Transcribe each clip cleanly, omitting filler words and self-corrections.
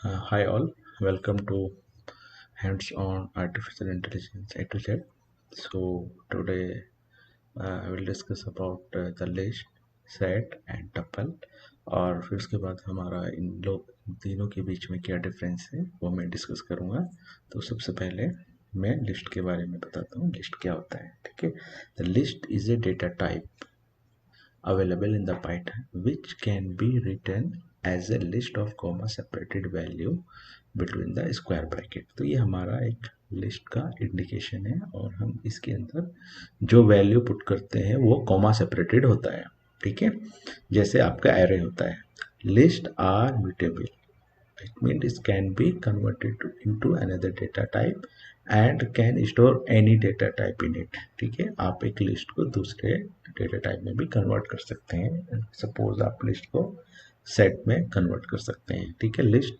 Hi all, welcome to Hands-on Artificial Intelligence A to Z. So today I will discuss about the list, set and tuple और फिर उसके बाद हमारा इन तीनों के बीच में क्या डिफरेंस है वो मैं डिस्कस करूँगा। तो सबसे पहले मैं लिस्ट के बारे में बताता हूँ, लिस्ट क्या होता है। ठीक है, the list is a data type available in the Python which can be written as a list of comma separated value between the square bracket। तो ये हमारा एक लिस्ट का इंडिकेशन है और हम इसके अंदर जो वैल्यू पुट करते हैं वो कॉमा सेपरेटेड होता है। ठीक है, जैसे आपका एरे होता है, list are mutable, it means it can be converted into another data type and can store any data type in it। ठीक है, आप एक लिस्ट को दूसरे डेटा टाइप में भी कन्वर्ट कर सकते हैं। सपोज आप लिस्ट को सेट में कन्वर्ट कर सकते हैं। ठीक है, list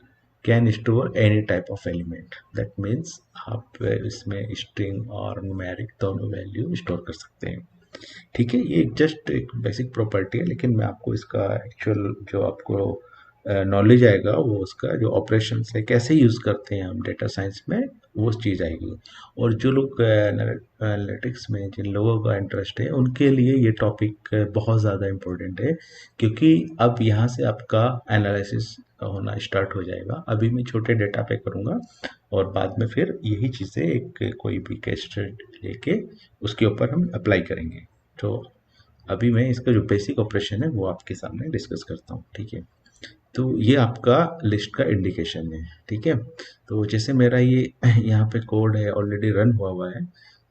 can store any type of element, that means आप इसमें स्ट्रिंग और न्यूमेरिक दोनों वैल्यू स्टोर कर सकते हैं। ठीक है, ये जस्ट एक बेसिक प्रॉपर्टी है, लेकिन मैं आपको इसका एक्चुअल जो आपको नॉलेज आएगा वो उसका जो ऑपरेशन है कैसे यूज़ करते हैं हम डेटा साइंस में, वो चीज़ आएगी। और जो लोग एनालिटिक्स में जिन लोगों का इंटरेस्ट है उनके लिए ये टॉपिक बहुत ज़्यादा इम्पोर्टेंट है, क्योंकि अब यहाँ से आपका एनालिसिस होना स्टार्ट हो जाएगा। अभी मैं छोटे डेटा पे करूँगा और बाद में फिर यही चीज़ें एक कोई भी केस स्टडी लेके उसके ऊपर हम अप्लाई करेंगे। तो अभी मैं इसका जो बेसिक ऑपरेशन है वो आपके सामने डिस्कस करता हूँ। ठीक है, तो ये आपका लिस्ट का इंडिकेशन है। ठीक है, तो जैसे मेरा ये यहाँ पे कोड है ऑलरेडी रन हुआ है,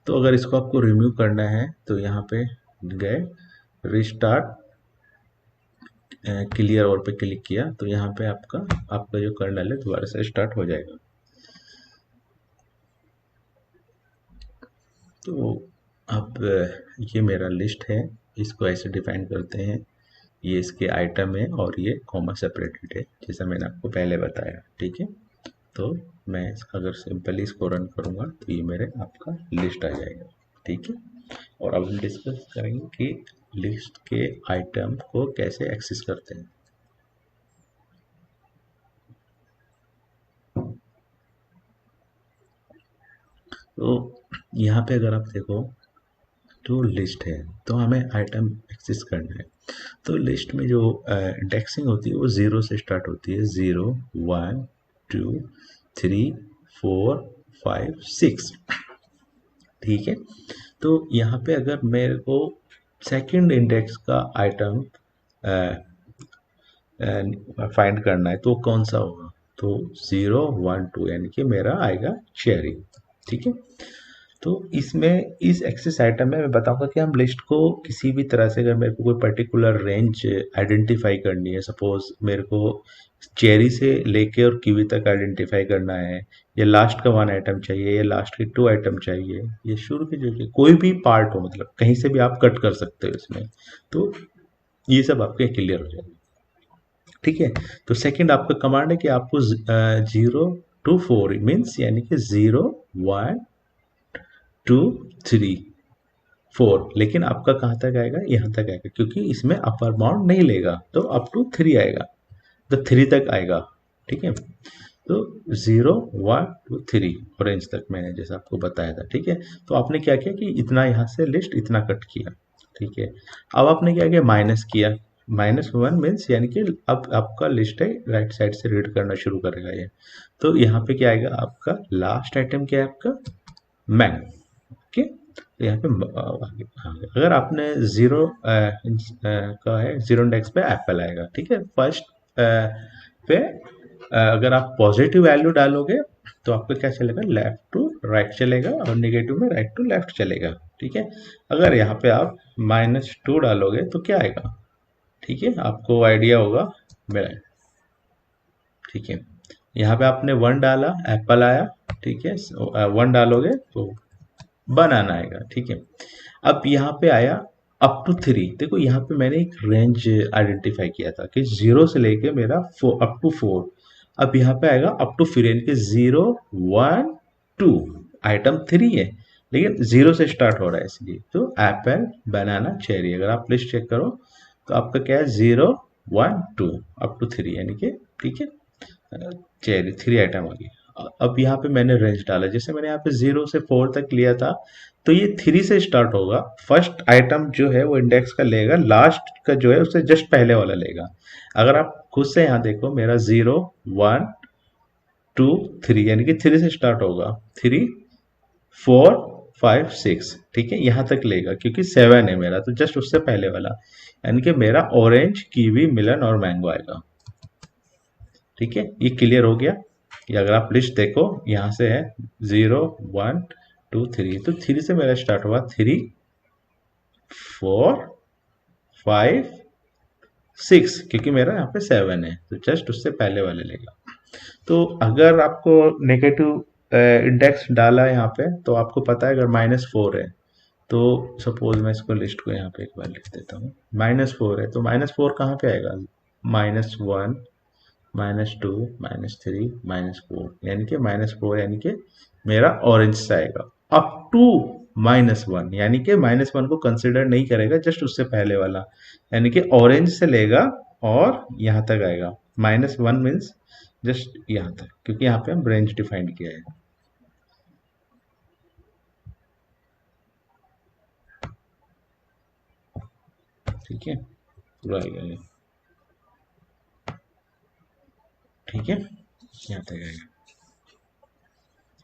तो अगर इसको आपको रिमूव करना है तो यहाँ पे गए, रिस्टार्ट क्लियर और पे क्लिक किया तो यहाँ पे आपका जो कर्नल है दोबारा से स्टार्ट हो जाएगा। तो अब ये मेरा लिस्ट है, इसको ऐसे डिफाइन करते हैं, ये इसके आइटम है और ये कॉमा सेपरेटेड है जैसा मैंने आपको पहले बताया। ठीक है, तो मैं अगर सिंपली इसको रन करूँगा तो ये मेरे आपका लिस्ट आ जाएगा। ठीक है, और अब हम डिस्कस करेंगे कि लिस्ट के आइटम को कैसे एक्सेस करते हैं। तो यहाँ पे अगर आप देखो तो लिस्ट है, तो हमें आइटम एक्सेस करना है। तो लिस्ट में जो इंडेक्सिंग होती है वो ज़ीरो से स्टार्ट होती है, 0 1 2 3 4 5 6। ठीक है, तो यहाँ पे अगर मेरे को सेकंड इंडेक्स का आइटम फाइंड करना है तो कौन सा होगा, तो 0 1 2 यानी कि मेरा आएगा चेरी। ठीक है, तो इसमें इस एक्सेस आइटम में मैं बताऊंगा कि हम लिस्ट को किसी भी तरह से, अगर मेरे को कोई पर्टिकुलर रेंज आइडेंटिफाई करनी है, सपोज मेरे को चेरी से लेके और कीवी तक आइडेंटिफाई करना है, या लास्ट का वन आइटम चाहिए, या लास्ट के टू आइटम चाहिए, या शुरू के जो कोई भी पार्ट हो, मतलब कहीं से भी आप कट कर सकते हो इसमें, तो ये सब आपके क्लियर हो जाएगा। ठीक है, तो सेकंड आपका कमांड है कि आपको 0 to 4 मीन्स यानी कि 0 1 2 3 4, लेकिन आपका कहाँ तक आएगा, यहाँ तक आएगा, क्योंकि इसमें अपर बाउंड नहीं लेगा, तो अप टू 3 आएगा, तो 3 तक आएगा। ठीक है, तो 0 1 2 3 ऑरेंज तक मैंने जैसा आपको बताया था। ठीक है, तो आपने क्या किया कि इतना यहाँ से लिस्ट इतना कट किया। ठीक है, अब आपने क्या किया, माइनस किया, -1 मीन्स यानी कि अब आपका लिस्ट है राइट साइड से रीड करना शुरू करेगा ये। तो यहाँ पे क्या आएगा, आपका लास्ट आइटम क्या है, आपका मैन। ओके, तो यहाँ पे अगर आपने जीरो का है, जीरो इंडेक्स पे एप्पल आएगा। ठीक है, फर्स्ट पे अगर आप पॉजिटिव वैल्यू डालोगे तो आपका क्या चलेगा, लेफ्ट टू राइट चलेगा, और नेगेटिव में राइट टू लेफ्ट चलेगा। ठीक है, अगर यहाँ पे आप -2 डालोगे तो क्या आएगा, ठीक है, आपको आइडिया होगा मेरा। ठीक है, यहाँ पे आपने 1 डाला, एप्पल आया। ठीक है, 1 डालोगे तो बनाना आएगा। ठीक है, अब यहाँ पे आया अप टू 3, देखो यहाँ पे मैंने एक रेंज आइडेंटिफाई किया था कि 0 से लेके मेरा अप टू 4। अब यहाँ पे आएगा अप टू 4 यानी कि 0 1 2, आइटम 3 है लेकिन 0 से स्टार्ट हो रहा है, इसलिए तो एप्पल बनाना चेरी। अगर आप लिस्ट चेक करो तो आपका क्या है, 0 1 2 अप टू 3 यानी कि। ठीक है, चलिए 3 आइटम आ गई। अब यहाँ पे मैंने रेंज डाला, जैसे मैंने यहाँ पे 0 से 4 तक लिया था, तो ये 3 से स्टार्ट होगा। फर्स्ट आइटम जो है वो इंडेक्स का लेगा, लास्ट का जो है उससे जस्ट पहले वाला लेगा। अगर आप खुद से यहाँ देखो, मेरा 0 1 2 3 यानी कि 3 से स्टार्ट होगा, 3 4 5 6, ठीक है, यहाँ तक लेगा क्योंकि 7 है मेरा, तो जस्ट उससे पहले वाला, यानी कि मेरा ऑरेंज कीवी मिलन और मैंगो आएगा। ठीक है, ये क्लियर हो गया। ये अगर आप लिस्ट देखो, यहाँ से है 0 1 2 3, तो 3 से मेरा स्टार्ट हुआ, 3 4 5 6, क्योंकि मेरा यहाँ पे 7 है, तो जस्ट उससे पहले वाले लेगा। तो अगर आपको नेगेटिव इंडेक्स डाला यहाँ पे, तो आपको पता है अगर -4 है, तो सपोज मैं इसको लिस्ट को यहाँ पे एक बार लिख देता हूँ, -4 है, तो -4 कहाँ पे आएगा, -1 -2 -3 -4, यानी कि -4 यानी कि मेरा ऑरेंज से आएगा, अप टू -1, यानी कि -1 को कंसिडर नहीं करेगा, जस्ट उससे पहले वाला, यानी कि ऑरेंज से लेगा और यहाँ तक आएगा। -1 मीन्स जस्ट यहाँ तक, क्योंकि यहाँ पे हम रेंज डिफाइन किया है। ठीक है, पूरा आएगा ये, ठीक है, यहाँ तक आएगा,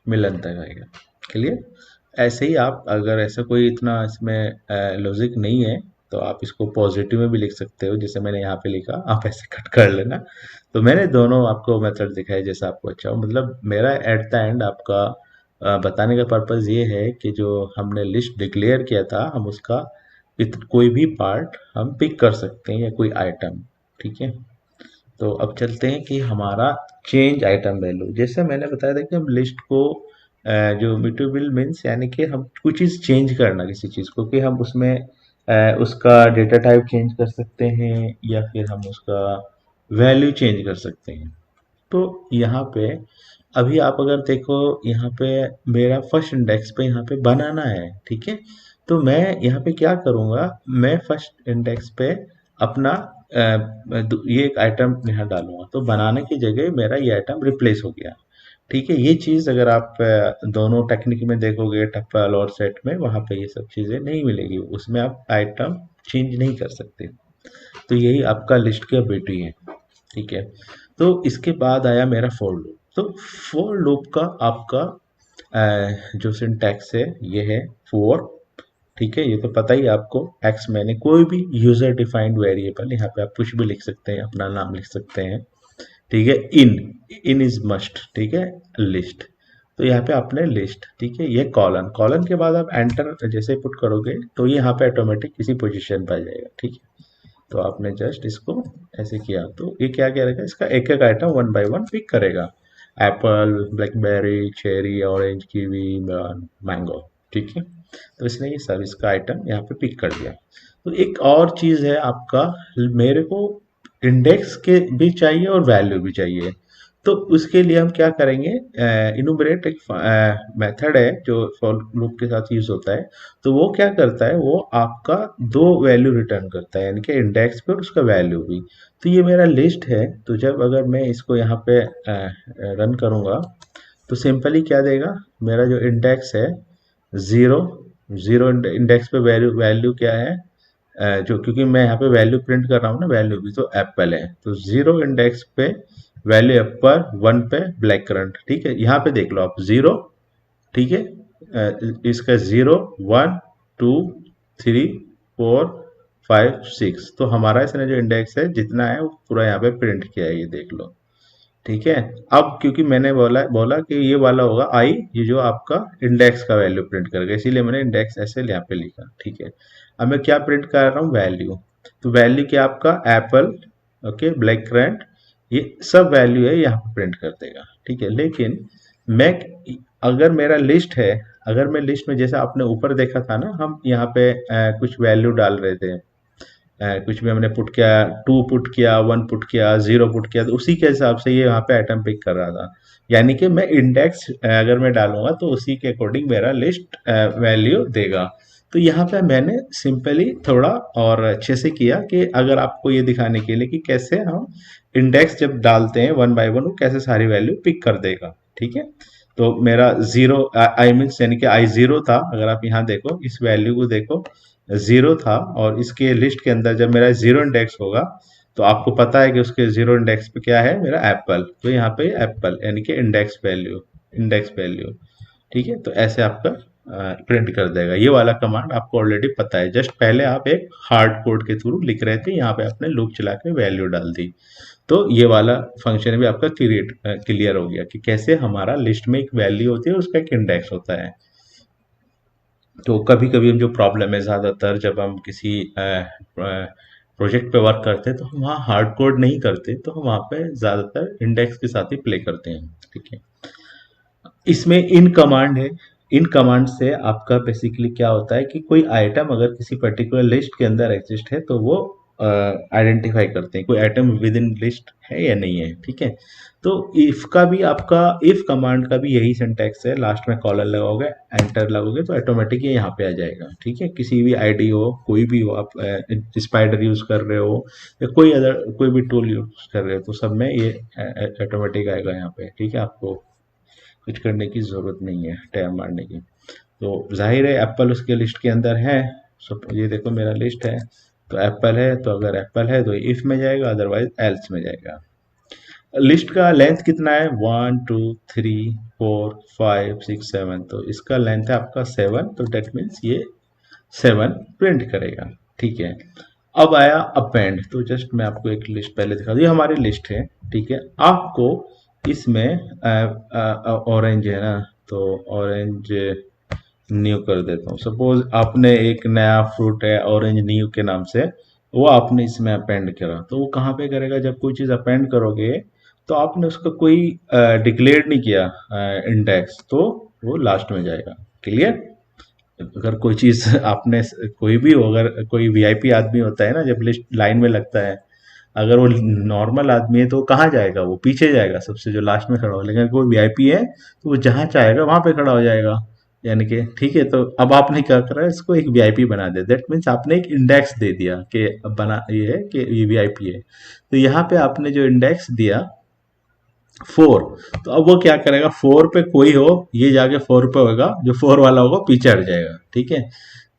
मिलन तक आएगा। क्लियर। ऐसे ही आप, अगर ऐसा कोई इतना इसमें लॉजिक नहीं है, तो आप इसको पॉजिटिव में भी लिख सकते हो, जैसे मैंने यहाँ पे लिखा, आप ऐसे कट कर लेना। तो मैंने दोनों आपको मेथड दिखाए, जैसा आपको अच्छा हो। मतलब मेरा एट द एंड आपका बताने का पर्पज़ ये है कि जो हमने लिस्ट डिक्लेयर किया था, हम उसका कोई भी पार्ट हम पिक कर सकते हैं या कोई आइटम। ठीक है, तो अब चलते हैं कि हमारा चेंज आइटम वैल्यू, जैसे मैंने बताया था कि हम लिस्ट को जो म्यूटेबल मीन्स यानी कि हम कुछ चीज़ चेंज करना किसी चीज़ को, कि हम उसमें उसका डेटा टाइप चेंज कर सकते हैं या फिर हम उसका वैल्यू चेंज कर सकते हैं। तो यहाँ पे अभी आप अगर देखो, यहाँ पे मेरा फर्स्ट इंडेक्स पे यहाँ पे बनाना है, ठीक है, तो मैं यहाँ पे क्या करूँगा, मैं फर्स्ट इंडेक्स पे अपना ये एक आइटम यहाँ डालूंगा, तो बनाने की जगह मेरा ये आइटम रिप्लेस हो गया। ठीक है, ये चीज़ अगर आप दोनों टेक्निक में देखोगे, टप्पल और सेट में, वहाँ पे ये सब चीज़ें नहीं मिलेगी, उसमें आप आइटम चेंज नहीं कर सकते। तो यही आपका लिस्ट की एबिलिटी है। ठीक है, तो इसके बाद आया मेरा फॉर लूप। तो फॉर लूप का आपका जो सिंटैक्स है ये है फॉर। ठीक है, ये तो पता ही है आपको, एक्स मैंने कोई भी यूजर डिफाइंड वेरिएबल, यहाँ पे आप कुछ भी लिख सकते हैं, अपना नाम लिख सकते हैं। ठीक है, इन इन इज मस्ट, ठीक है, लिस्ट, तो यहाँ पे आपने लिस्ट, ठीक है, ये कॉलन, कॉलन के बाद आप एंटर जैसे पुट करोगे, तो ये यहाँ पे ऑटोमेटिक किसी पोजीशन पर आ जाएगा। ठीक है, तो आपने जस्ट इसको ऐसे किया, तो ये क्या करेगा, इसका एक एक item one by one pick करेगा, apple, blackberry, cherry, orange, kiwi, mango. ठीक है, तो इसने ये सब इसका आइटम यहाँ पे पिक कर दिया। तो एक और चीज़ है आपका, मेरे को इंडेक्स के भी चाहिए और वैल्यू भी चाहिए। तो उसके लिए हम क्या करेंगे, इनुमरेट एक मेथड है जो फॉर लूप के साथ यूज होता है। तो वो क्या करता है, वो आपका दो वैल्यू रिटर्न करता है, यानी कि इंडेक्स पे और उसका वैल्यू भी। तो ये मेरा लिस्ट है, तो जब अगर मैं इसको यहाँ पे रन करूँगा, तो सिंपली क्या देगा, मेरा जो इंडेक्स है ज़ीरो, ज़ीरो इंडेक्स पे वैल्यू वैल्यू क्या है, जो क्योंकि मैं यहाँ पे वैल्यू प्रिंट कर रहा हूँ ना, वैल्यू भी तो एप्पल है, तो ज़ीरो इंडेक्स पे वैल्यू एप्पल, वन पे ब्लैक करंट। ठीक है, यहाँ पे देख लो आप ज़ीरो, ठीक है, इसका 0 1 2 3 4 5 6, तो हमारा इसने जो इंडेक्स है जितना है वो पूरा यहाँ पे प्रिंट किया है, ये देख लो। ठीक है, बोला क्योंकि मैंने बोला बोला कि ये वाला होगा आई, ये जो आपका इंडेक्स का वैल्यू प्रिंट करेगा, इसीलिए मैंने इंडेक्स ऐसे यहाँ पे लिखा। ठीक है, अब मैं क्या प्रिंट कर रहा हूँ, वैल्यू। तो वैल्यू क्या आपका एप्पल, ओके, ब्लैक करंट, ये सब वैल्यू है यहाँ पे प्रिंट कर देगा। ठीक है, लेकिन मैं, अगर मेरा लिस्ट है, अगर मैं लिस्ट में जैसे आपने ऊपर देखा था ना, हम यहाँ पे कुछ वैल्यू डाल रहे थे, कुछ भी हमने पुट किया, 2 पुट किया, 1 पुट किया, 0 पुट किया, तो उसी के हिसाब से ये यहाँ पे आइटम पिक कर रहा था। यानी कि मैं इंडेक्स अगर मैं डालूंगा तो उसी के अकॉर्डिंग मेरा लिस्ट वैल्यू देगा। तो यहाँ पे मैंने सिंपली थोड़ा और अच्छे से किया कि अगर आपको ये दिखाने के लिए कि कैसे हम इंडेक्स जब डालते हैं वन बाय वन वो कैसे सारी वैल्यू पिक कर देगा, ठीक है। तो मेरा जीरो आई मीन्स यानी कि आई जीरो था, अगर आप यहाँ देखो इस वैल्यू को देखो जीरो था, और इसके लिस्ट के अंदर जब मेरा जीरो इंडेक्स होगा तो आपको पता है कि उसके जीरो इंडेक्स पे क्या है मेरा एप्पल, तो यहाँ पे एप्पल यानी कि इंडेक्स वैल्यू, ठीक है। तो ऐसे आपका प्रिंट कर देगा। ये वाला कमांड आपको ऑलरेडी पता है, जस्ट पहले आप एक हार्ड कोड के थ्रू लिख रहे थे, यहाँ पे आपने लूप चला के वैल्यू डाल दी। तो ये वाला फंक्शन भी आपका क्लियर हो गया कि कैसे हमारा लिस्ट में एक वैल्यू होती है और उसका एक इंडेक्स होता है। तो कभी कभी हम जो प्रॉब्लम है, ज़्यादातर जब हम किसी प्रोजेक्ट पे वर्क करते हैं तो हम वहाँ हार्ड कोड नहीं करते, तो हम वहाँ पे ज़्यादातर इंडेक्स के साथ ही प्ले करते हैं, ठीक है। इसमें इन कमांड है। इन कमांड से आपका बेसिकली क्या होता है कि कोई आइटम अगर किसी पर्टिकुलर लिस्ट के अंदर एग्जिस्ट है तो वो आइडेंटिफाई करते हैं कोई आइटम विद इन लिस्ट है या नहीं है, ठीक है। तो इफ का भी आपका इफ कमांड का भी यही सिंटैक्स है, लास्ट में कॉलर लगाओगे एंटर लगोगे तो ऑटोमेटिक ये यहाँ पे आ जाएगा, ठीक है। किसी भी आईडी हो कोई भी हो, आप स्पाइडर यूज कर रहे हो या कोई भी टूल यूज कर रहे हो, तो सब में ये ऑटोमेटिक आएगा यहाँ पे, ठीक है। आपको कुछ करने की ज़रूरत नहीं है टैब मारने की। तो जाहिर है एप्पल उसके लिस्ट के अंदर है। सो ये देखो मेरा लिस्ट है, तो एप्पल है, तो अगर एप्पल है तो इफ में जाएगा, अदरवाइज एल्स में जाएगा। लिस्ट का लेंथ कितना है, 1 2 3 4 5 6 7, तो इसका लेंथ है आपका 7, तो डेट मीन्स ये 7 प्रिंट करेगा, ठीक है। अब आया अपेंड, तो जस्ट मैं आपको एक लिस्ट पहले दिखा दूँ, ये हमारी लिस्ट है, ठीक है। आपको इसमें ऑरेंज है ना, तो ऑरेंज न्यू कर देता हूँ। सपोज आपने एक नया फ्रूट है ऑरेंज न्यू के नाम से, वो आपने इसमें अपेंड करा, तो वो कहाँ पे करेगा, जब कोई चीज़ अपेंड करोगे तो आपने उसका कोई डिक्लेयर नहीं किया इंडेक्स, तो वो लास्ट में जाएगा, क्लियर। अगर कोई चीज आपने कोई भी हो, अगर कोई वीआईपी आदमी होता है ना जब लिस्ट लाइन में लगता है, अगर वो नॉर्मल आदमी है तो कहाँ जाएगा, वो पीछे जाएगा सबसे जो लास्ट में खड़ा हो, लेकिन कोई वीआईपी है तो वो जहाँ चाहेगा वहां पे खड़ा हो जाएगा, यानी कि ठीक है। तो अब आपने क्या करा, इसको एक वीआईपी बना दिया, दैट मीन्स आपने एक इंडेक्स दे दिया कि अब बना ये है कि ये वीआईपी है। तो यहाँ पे आपने जो इंडेक्स दिया 4, तो अब वो क्या करेगा, 4 पे कोई हो ये जाके 4 पे होगा, जो 4 वाला होगा पीछे हट जाएगा, ठीक है।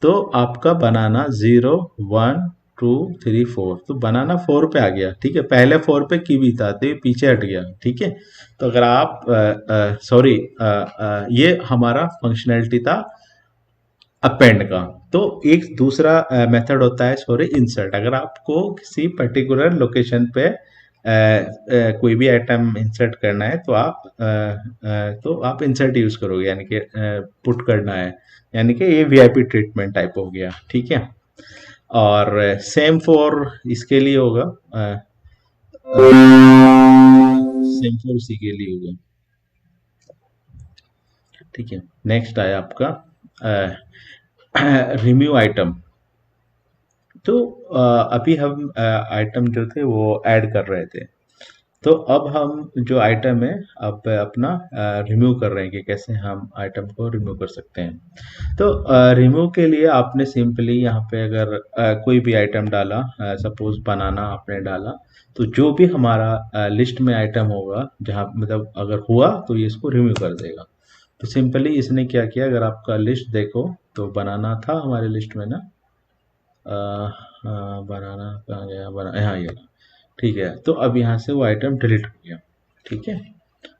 तो आपका बनाना 0 1 2 3 4, तो बनाना 4 पे आ गया, ठीक है। पहले 4 पे की भी था तो ये पीछे हट गया, ठीक है। तो अगर आप सॉरी ये हमारा फंक्शनैलिटी था अपेंड का। तो एक दूसरा मेथड होता है सॉरी इंसर्ट, अगर आपको किसी पर्टिकुलर लोकेशन पे कोई भी आइटम इंसर्ट करना है तो आप इंसर्ट यूज करोगे, यानी कि पुट करना है, यानी कि ये वीआईपी ट्रीटमेंट टाइप हो गया, ठीक है। और सेम फॉर इसके लिए होगा, सेम फॉर उसी के लिए होगा, ठीक है। नेक्स्ट आया आपका रिम्यू आइटम। तो अभी हम आइटम जो थे वो ऐड कर रहे थे, तो अब हम जो आइटम है अब अपना रिमूव कर रहे हैं कि कैसे हम आइटम को रिमूव कर सकते हैं। तो रिमूव के लिए आपने सिंपली यहाँ पे अगर कोई भी आइटम डाला, सपोज बनाना आपने डाला, तो जो भी हमारा लिस्ट में आइटम होगा जहाँ मतलब अगर हुआ तो ये इसको रिमूव कर देगा। तो सिंपली इसने क्या किया, अगर आपका लिस्ट देखो तो बनाना था हमारे लिस्ट में ना, बनाना कहाँ गया, बना यहाँ ये, ठीक है। तो अब यहाँ से वो आइटम डिलीट हो गया, ठीक है।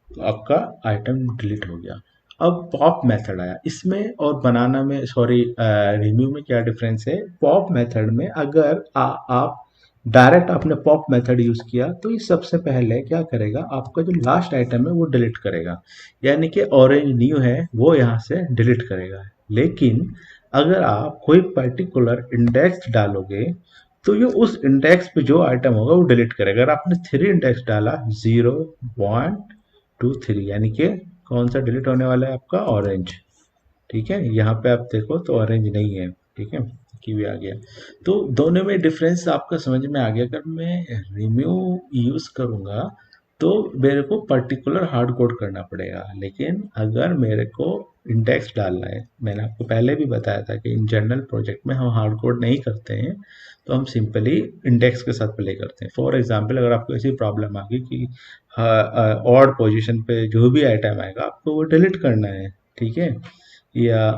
तो आपका आइटम डिलीट हो गया। अब पॉप मेथड आया इसमें और बनाना में, सॉरी रिम्यू में क्या डिफरेंस है, पॉप मेथड में अगर आप डायरेक्ट आपने पॉप मेथड यूज किया तो ये सबसे पहले क्या करेगा, आपका जो लास्ट आइटम है वो डिलीट करेगा, यानी कि ऑरेंज न्यू है वो यहाँ से डिलीट करेगा। लेकिन अगर आप कोई पर्टिकुलर इंडेक्स डालोगे तो ये उस इंडेक्स पे जो आइटम होगा वो डिलीट करेगा। अगर आपने 3 इंडेक्स डाला 0 1 2 3, यानी कि कौन सा डिलीट होने वाला है आपका, ऑरेंज, ठीक है। यहाँ पे आप देखो तो ऑरेंज नहीं है, ठीक है, कीवी आ गया। तो दोनों में डिफरेंस आपका समझ में आ गया। अगर मैं रिम्यू यूज करूंगा तो मेरे को पर्टिकुलर हार्ड कोड करना पड़ेगा। लेकिन अगर मेरे को इंडेक्स डालना है, मैंने आपको पहले भी बताया था कि इन जनरल प्रोजेक्ट में हम हार्ड कोड नहीं करते हैं, तो हम सिंपली इंडेक्स के साथ प्ले करते हैं। फॉर एग्जांपल अगर आपको ऐसी प्रॉब्लम आ गई कि ऑड पोजीशन पे जो भी आइटम आएगा आपको वो डिलीट करना है, ठीक है, या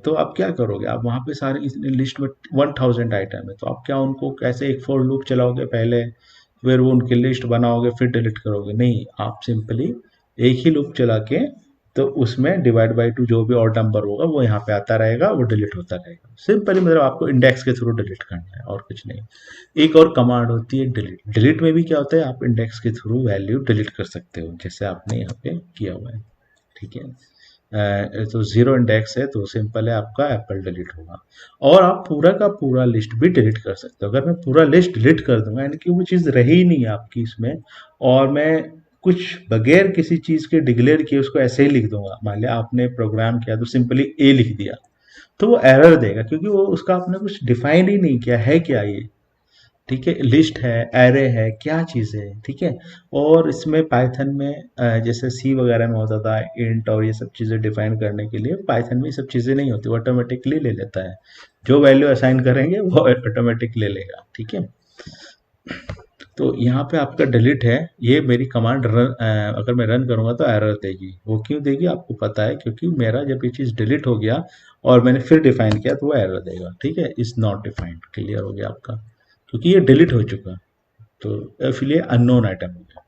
तो आप क्या करोगे, आप वहाँ पे सारे इस लिस्ट में 1000 आइटम है, तो आप क्या उनको कैसे एक फॉर लूप चलाओगे पहले, फिर वो उनकी लिस्ट बनाओगे, फिर डिलीट करोगे? नहीं, आप सिंपली एक ही लूप चला के, तो उसमें डिवाइड बाई टू जो भी और नंबर होगा वो यहाँ पे आता रहेगा, वो डिलीट होता रहेगा। सिंपली मतलब आपको इंडेक्स के थ्रू डिलीट करना है और कुछ नहीं। एक और कमांड होती है डिलीट। डिलीट में भी क्या होता है, आप इंडेक्स के थ्रू वैल्यू डिलीट कर सकते हो, जैसे आपने यहाँ पे किया हुआ है, ठीक है। तो जीरो इंडेक्स है तो सिंपल है, आपका एप्पल डिलीट होगा। और आप पूरा का पूरा लिस्ट भी डिलीट कर सकते हो। अगर मैं पूरा लिस्ट डिलीट कर दूंगा यानी कि वो चीज़ रही ही नहीं है आपकी इसमें, और मैं कुछ बगैर किसी चीज़ के डिक्लेयर किए उसको ऐसे ही लिख दूंगा, मान लिया आपने प्रोग्राम किया तो सिंपली ए लिख दिया, तो वो एरर देगा, क्योंकि वो उसका आपने कुछ डिफाइन ही नहीं किया है क्या ये, ठीक है। लिस्ट है, एरे है, क्या चीज़ है, ठीक है। और इसमें पाइथन में जैसे सी वगैरह में होता था इंट और ये सब चीज़ें डिफाइन करने के लिए, पाइथन में ये सब चीज़ें नहीं होती, वो ऑटोमेटिकली ले लेता है। जो वैल्यू असाइन करेंगे वो ऑटोमेटिक ले लेगा, ठीक है। तो यहाँ पे आपका डिलीट है, ये मेरी कमांड रन, अगर मैं रन करूँगा तो एरर देगी। वो क्यों देगी आपको पता है, क्योंकि मेरा जब ये चीज़ डिलीट हो गया और मैंने फिर डिफाइन किया तो वो एरर देगा, ठीक है। इज नॉट डिफाइंड, क्लियर हो गया आपका, क्योंकि ये डिलीट हो चुका, तो इसलिए अननोन आइटम हो गया,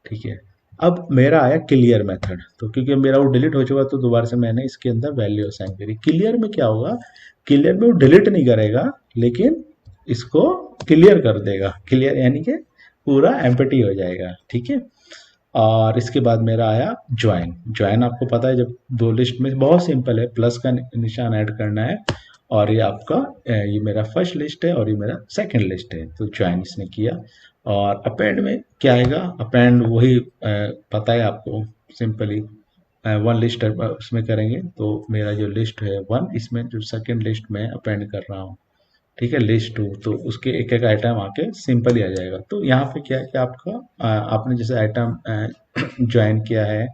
ठीक है। अब मेरा आया क्लियर मेथड, तो क्योंकि मेरा वो डिलीट हो चुका तो दोबारा से मैंने इसके अंदर वैल्यू असाइन करी। क्लियर में क्या होगा, क्लियर में वो डिलीट नहीं करेगा, लेकिन इसको क्लियर कर देगा। क्लियर यानी कि पूरा एम्प्टी हो जाएगा, ठीक है। और इसके बाद मेरा आया ज्वाइन। ज्वाइन आपको पता है, जब दो लिस्ट में बहुत सिंपल है, प्लस का निशान ऐड करना है, और ये आपका ये मेरा फर्स्ट लिस्ट है और ये मेरा सेकंड लिस्ट है, तो ज्वाइन इसने किया। और अपेंड में क्या आएगा, अपेंड वही पता है आपको, सिंपली वन लिस्ट उसमें करेंगे, तो मेरा जो लिस्ट है वन, इसमें जो सेकंड लिस्ट में अपेंड कर रहा हूँ, ठीक है, लिस्ट टू, तो उसके एक एक आइटम आके सिंपल ही आ जाएगा। तो यहाँ पे क्या है कि आपका आपने जैसे आइटम ज्वाइन किया है,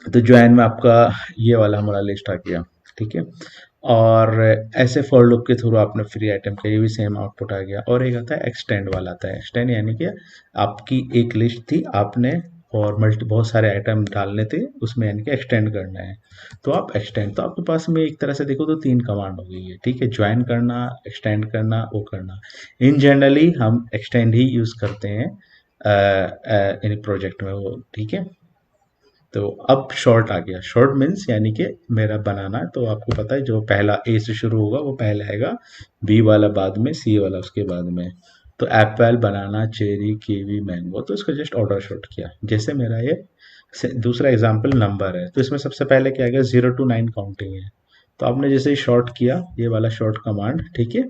तो ज्वाइन में आपका ये वाला हमारा लिस्ट आ गया, ठीक है। और ऐसे फॉर लूप के थ्रू आपने फ्री आइटम का ये भी सेम आउटपुट आ गया। और एक आता है एक्सटेंड वाला, आता है एक्सटेंड, यानी कि आपकी एक लिस्ट थी, आपने और मल्टी बहुत सारे आइटम डालने थे उसमें, यानी कि एक्सटेंड करना है, तो आप एक्सटेंड, तो आपके पास में एक तरह से देखो तो तीन कमांड हो गई है, ठीक है। ज्वाइन करना, एक्सटेंड करना, वो करना। इन जनरली हम एक्सटेंड ही यूज करते हैं इन प्रोजेक्ट में, वो ठीक है। तो अब शॉर्ट आ गया। शॉर्ट मीन्स यानी कि मेरा बनाना है, तो आपको पता है जो पहला ए से शुरू होगा वो पहले आएगा, बी वाला बाद में, सी वाला उसके बाद में। तो एप्पल, बनाना, चेरी, कीवी, मैंगो, तो इसको जस्ट ऑर्डर शॉर्ट किया। जैसे मेरा ये दूसरा एग्जाम्पल नंबर है, तो इसमें सबसे पहले क्या आएगा, 0 to 9 काउंटिंग है, तो आपने जैसे ही शॉर्ट किया ये वाला शॉर्ट कमांड, ठीक है,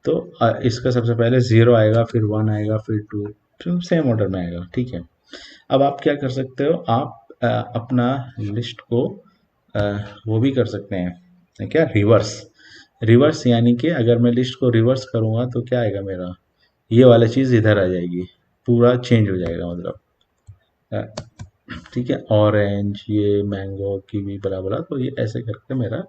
तो इसका सबसे पहले 0 आएगा, फिर 1 आएगा, फिर 2, फिर सेम ऑर्डर में आएगा, ठीक है। अब आप क्या कर सकते हो, आप अपना लिस्ट को अ, वो भी कर सकते हैं, क्या, रिवर्स। रिवर्स यानी कि अगर मैं लिस्ट को रिवर्स करूँगा तो क्या आएगा मेरा, ये वाला चीज़ इधर आ जाएगी, पूरा चेंज हो जाएगा, मतलब अ, ठीक है। ऑरेंज, ये मैंगो, कीवी, बला बला, तो ये ऐसे करके मेरा